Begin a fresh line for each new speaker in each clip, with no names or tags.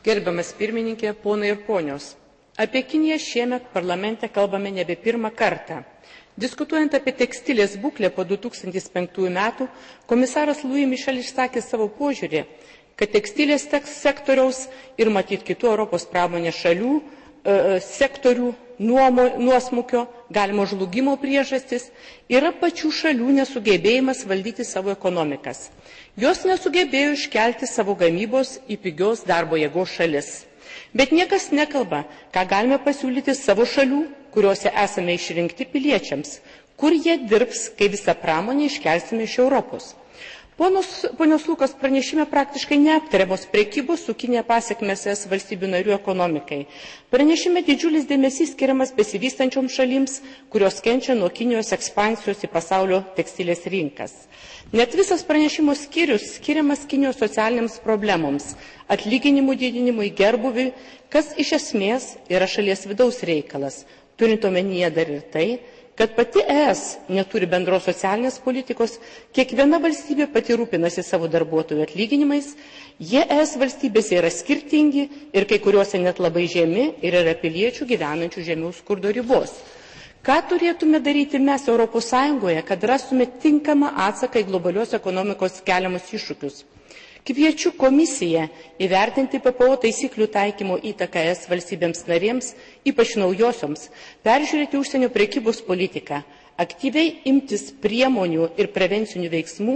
Gerbiamas pirmininkė, ponai ir ponios, apie Kiniją šiemet parlamente kalbame nebe pirmą kartą. Diskutuojant apie tekstilės būklę po 2005 metų, komisaras Louis Michel išsakė savo požiūrį, kad tekstilės sektoriaus ir matyt kitų Europos pramonės šalių sektorių nuosmukio, galimo žlugimo priežastis yra pačių šalių nesugebėjimas valdyti savo ekonomikas. Jos nesugebėjo iškelti savo gamybos į pigios darbo jėgos šalis. Bet niekas nekalba, ką galime pasiūlyti savo šalių, kuriuose esame išrinkti piliečiams, kur jie dirbs, kai visą pramonę iškelsime iš Europos. Ponios Lukas pranešime praktiškai neaptariamos prekybos su Kinija pasekmės ES valstybių narių ekonomikai. Pranešime didžiulis dėmesys skiriamas besivystančioms šalims, kurios kenčia nuo Kinijos ekspansijos į pasaulio tekstilės rinkas. Net visas pranešimo skyrius skiriamas Kinijos socialiniams problemoms, atlyginimų didinimui, gerbūviui, kas iš esmės yra šalies vidaus reikalas, turint omenyje dar ir tai, kad pati ES neturi bendros socialinės politikos, kiekviena valstybė pati rūpinasi savo darbuotojų atlyginimais, jie ES valstybėse yra skirtingi ir kai kuriuose net labai žemi ir yra piliečių gyvenančių žemiau skurdo ribos. Ką turėtume daryti mes Europos Sąjungoje, kad rastume tinkamą atsaką į globalios ekonomikos keliamus iššūkius? Kviečiu komisiją įvertinti PPO taisyklių taikymo įtaką ES valstybėms narėms, ypač naujosioms, peržiūrėti užsienio prekybos politiką, aktyviai imtis priemonių ir prevencinių veiksmų,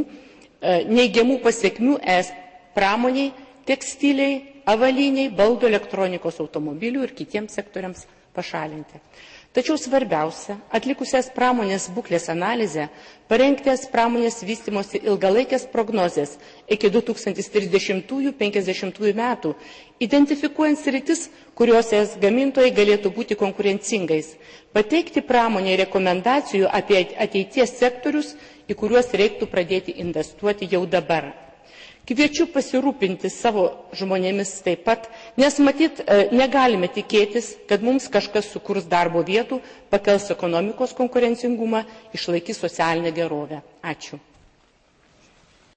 neigiamų pasekmių ES pramoniai, tekstiliai, avaliniai, baldų, elektronikos, automobilių ir kitiems sektoriams pašalinti. Tačiau svarbiausia, atlikusias pramonės būklės analizę, parengtės pramonės vystymosi ilgalaikės prognozės iki 2030–50 metų, identifikuojant sritis, kuriuose gamintojai galėtų būti konkurencingais, pateikti pramoniai rekomendacijų apie ateities sektorius, į kuriuos reiktų pradėti investuoti jau dabar. Kviečiu pasirūpinti savo žmonėmis taip pat, nes matyt negalime tikėtis, kad mums kažkas sukurs darbo vietų, pakels ekonomikos konkurencingumą, išlaikys socialinę gerovę. Ačiū.